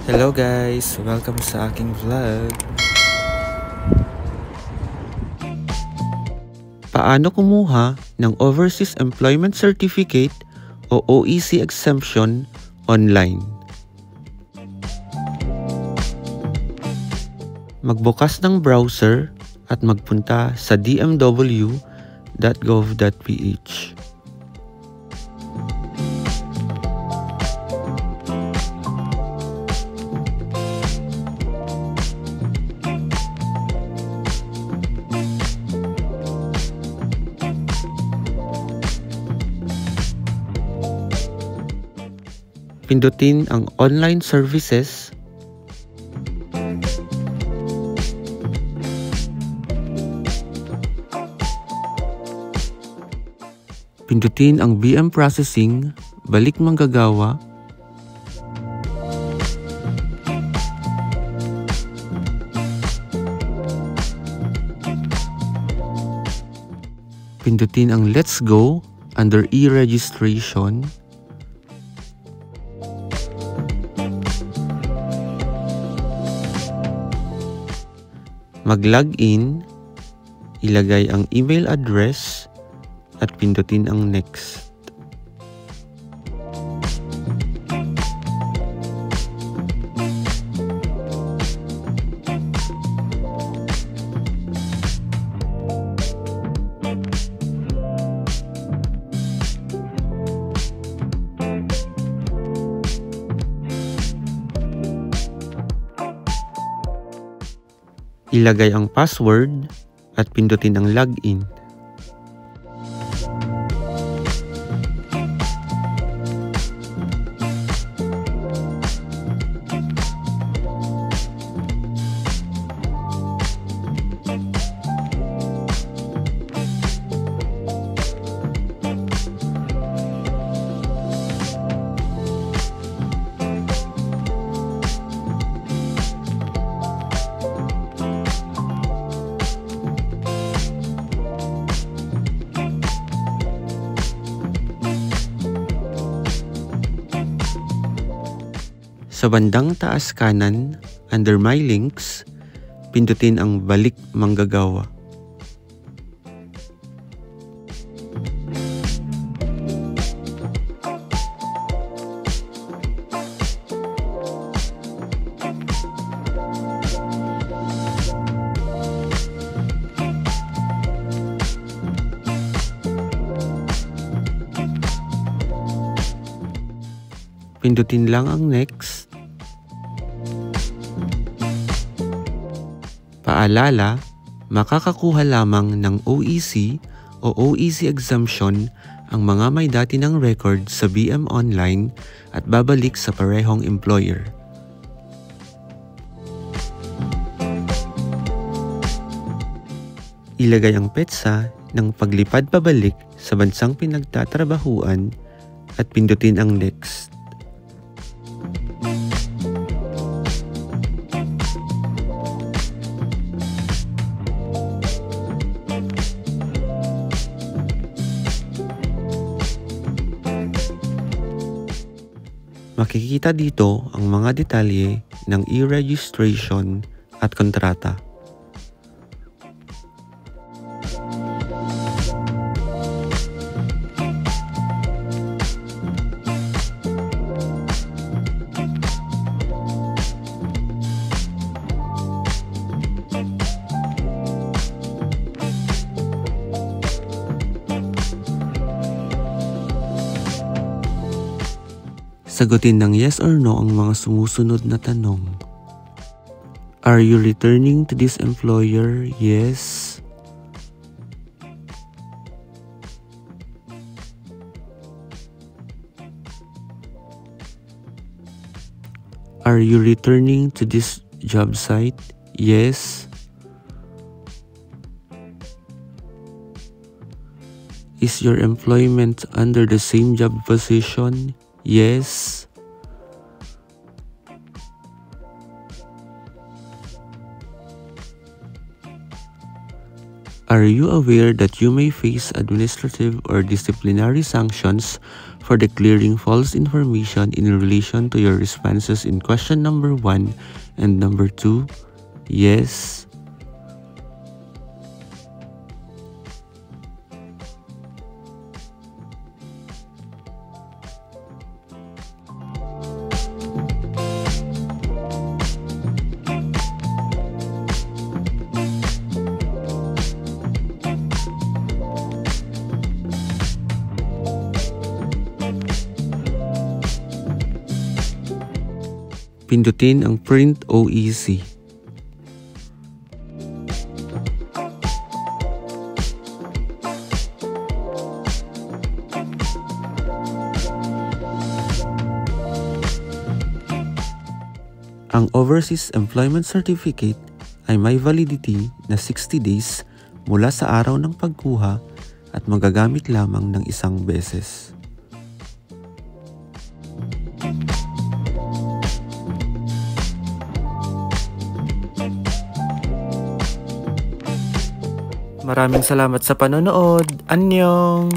Hello guys! Welcome sa aking vlog. Paano kumuha ng Overseas Employment Certificate o OEC exemption online? Magbukas ng browser at magpunta sa dmw.gov.ph. Pindutin ang online services. Pindutin ang BM Processing, balik manggagawa. Pindutin ang Let's Go under e-registration. Mag-login, ilagay ang email address at pindutin ang next. Ilagay ang password at pindutin ang login. Sa bandang taas kanan, under My Links, pindutin ang balik manggagawa. Pindutin lang ang next. Paalala, makakakuha lamang ng OEC o OEC exemption ang mga may dati ng record sa BM Online at babalik sa parehong employer. Ilagay ang petsa ng paglipad pabalik sa bansang pinagtatrabahuan at pindutin ang next. Makikita dito ang mga detalye ng e-registration at kontrata. Sagutin ng yes or no ang mga sumusunod na tanong. Are you returning to this employer? Yes. Are you returning to this job site? Yes. Is your employment under the same job position? Yes. Are you aware that you may face administrative or disciplinary sanctions for declaring false information in relation to your responses in question number 1 and number 2? Yes. Pindutin ang Print OEC. Ang Overseas Employment Certificate ay may validity na 60 days mula sa araw ng pagkuha at magagamit lamang ng isang beses. Maraming salamat sa panonood. Annyeong!